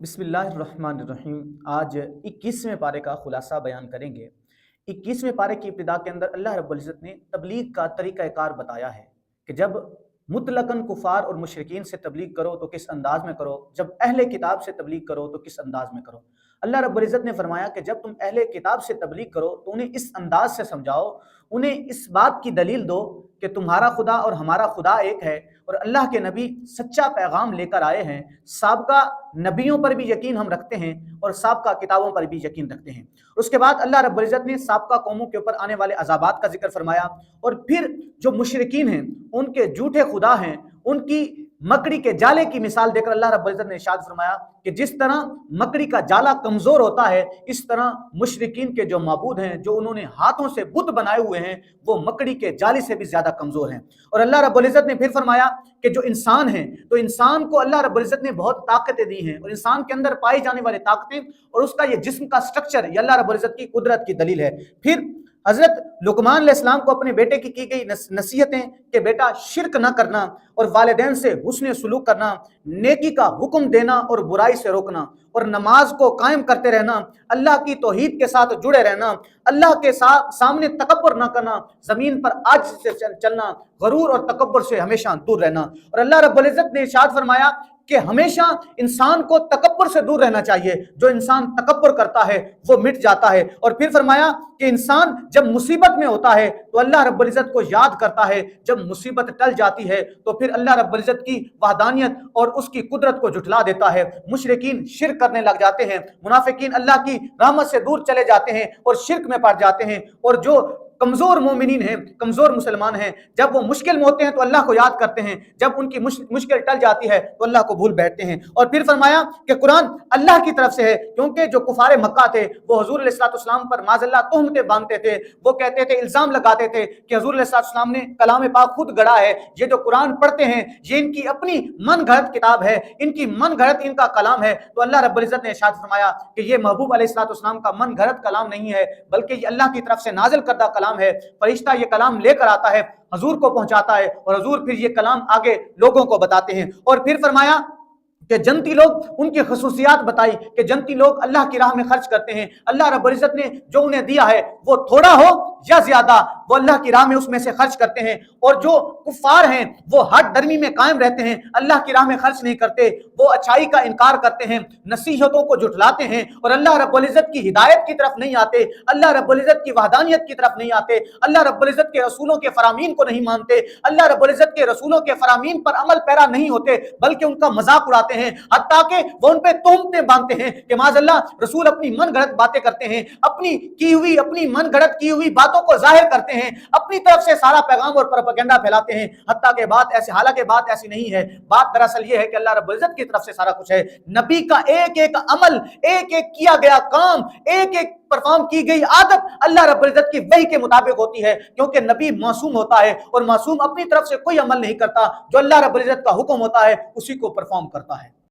बिस्मिल्लाहिर्रहमानिर्रहीम। आज 21वें पारे का खुलासा बयान करेंगे। 21वें पारे की इब्तिदा के अंदर अल्लाह रब्बुल इज़्ज़त ने तबलीग का तरीक़ाकार बताया है कि जब मुतलकन कुफ़ार और मुशरिकीन से तबलीग करो तो किस अंदाज़ में करो, जब अहले किताब से तबलीग करो तो किस अंदाज़ में करो। अल्लाह रब्बुल इज़्ज़त ने फरमाया कि जब तुम अहले किताब से तबलीग करो तो उन्हें इस अंदाज़ से समझाओ, उन्हें इस बात की दलील दो कि तुम्हारा खुदा और हमारा खुदा एक है और अल्लाह के नबी सच्चा पैगाम लेकर आए हैं। साबका नबियों पर भी यकीन हम रखते हैं और साबका किताबों पर भी यकीन रखते हैं। उसके बाद अल्लाह रब्बुल इज़्ज़त ने साबका कौमों के ऊपर आने वाले अज़ाबात का जिक्र फरमाया और फिर जो मुशरिकीन हैं, उनके झूठे खुदा हैं, उनकी मकड़ी के जाले की मिसाल देकर अल्लाह रब्बुल इज़्ज़त ने इरशाद फरमाया कि जिस तरह मकड़ी का जाला कमज़ोर होता है, इस तरह मुशरिकीन के जो माबूद हैं, जो उन्होंने हाथों से बुत बनाए हुए हैं, वो मकड़ी के जाले से भी ज़्यादा कमज़ोर हैं। और अल्लाह रब्बुल इज़्ज़त ने फिर फरमाया कि जो इंसान हैं, तो इंसान को अल्लाह रब्बुल इज़्ज़त ने बहुत ताकतें दी हैं और इंसान के अंदर पाई जाने वाली ताकतें और उसका ये जिस्म का स्ट्रक्चर ये अल्लाह रब्बुल इज़्ज़त की कुदरत की दलील है। फिर हज़रत लुकमान अलैहिस्सलाम को अपने बेटे की गई नसीहतें कि बेटा शिर्क न करना और वालिदैन से हुस्न सलूक करना, नेकी का हुक्म देना और बुराई से रोकना और नमाज को कायम करते रहना, अल्लाह की तौहीद के साथ जुड़े रहना, अल्लाह के साथ सामने तकब्बुर न करना, ज़मीन पर आज से चलना, गरूर और तकब्बुर से हमेशा दूर रहना। और अल्लाह रब्बुल इज़्ज़त ने इरशाद फरमाया कि हमेशा इंसान को तकब्बुर से दूर रहना चाहिए। जो इंसान तकब्बुर करता है वो मिट जाता है। और फिर फरमाया कि इंसान जब मुसीबत में होता है तो अल्लाह रब्बुल इज़्ज़त को याद करता है, जब मुसीबत टल जाती है तो फिर अल्लाह रब्बुल इज़्ज़त की वहदानियत और उसकी कुदरत को झुठला देता है। मुशरिकीन शिर्क करने लग जाते हैं, मुनाफिकीन अल्लाह की रहमत से दूर चले जाते हैं और शिर्क में पड़ जाते हैं। और जो कमजोर मोमिनीन हैं, कमजोर मुसलमान हैं, जब वो मुश्किल में होते हैं तो अल्लाह को याद करते हैं, जब उनकी मुश्किल टल जाती है तो अल्लाह को भूल बैठते हैं। और फिर फरमाया कि कुरान अल्लाह की तरफ से है, क्योंकि जो कुफारे मक्का थे वो हुजूर अलैहिस्सलाम पर माज़अल्लाह तोहमतें बांधते थे, वो कहते थे, इल्जाम लगाते थे कि हुजूर अलैहिस्सलाम ने कलाम पाक खुद गढ़ा है, ये जो कुरान पढ़ते हैं ये इनकी अपनी मन गढ़ंत किताब है, इनकी मन गढ़ंत इनका कलाम है। तो अल्लाह रब्बुल इज़्ज़त ने इरशाद फरमाया कि ये महबूब अलैहिस्सलाम का मन गढ़ंत कलाम नहीं है, बल्कि ये अल्लाह की तरफ से नाजिल करदा कलाम है। फरिश्ता ये कलाम लेकर आता है, हजूर को पहुंचाता है और हजूर फिर ये कलाम आगे लोगों को बताते हैं। और फिर फरमाया कि जन्नती लोग, उनकी खसूसियात बताई कि जन्नती लोग अल्लाह की राह में खर्च करते हैं। अल्लाह रब्बुल इज़्ज़त ने जो उन्हें दिया है वो थोड़ा हो या ज्यादा, वो अल्लाह की राह में उसमें से खर्च करते हैं। और जो कुफार हैं वो हद दर्मी में कायम रहते हैं, अल्लाह की राह में खर्च नहीं करते, वो अच्छाई का इनकार करते हैं, नसीहतों को जुटलाते हैं और अल्लाह रब्बुल इज़्ज़त की हिदायत की तरफ नहीं आते, अल्लाह रब्बुल इज़्ज़त की वहदानियत की तरफ नहीं आते, अल्लाह रब्बुल इज़्ज़त के रसूलों के फरामीन को नहीं मानते, अल्लाह रब्बुल इज़्ज़त के रसूलों के फरामीन पर अमल पैरा नहीं होते, बल्कि उनका मजाक उड़ाते हैं, हत्ता के वो उन पे तोहमतें बांधते हैं कि माज़अल्लाह रसूल अपनी मन गढ़ंत बातें करते हैं, अपनी मन गढ़ंत की हुई बातों को जाहिर करते हैं, अपनी तरफ से सारा पैगाम और प्रोपेगेंडा फैलाते हैं। हत्ता के बात ऐसी, हालांकि बात ऐसी नहीं है, बात दरअसल ये है कि अल्लाह रब्बुल इज़्ज़त की तरफ से सारा कुछ है। नबी का एक एक अमल, एक एक किया गया काम, एक एक परफॉर्म की गई आदत अल्लाह रब्बुल इज़्ज़त की वही के मुताबिक होती है, क्योंकि नबी मासूम होता है और मासूम अपनी तरफ से कोई अमल नहीं करता, जो अल्लाह रब्बुल इज़्ज़त का हुक्म होता है उसी को परफॉर्म करता है।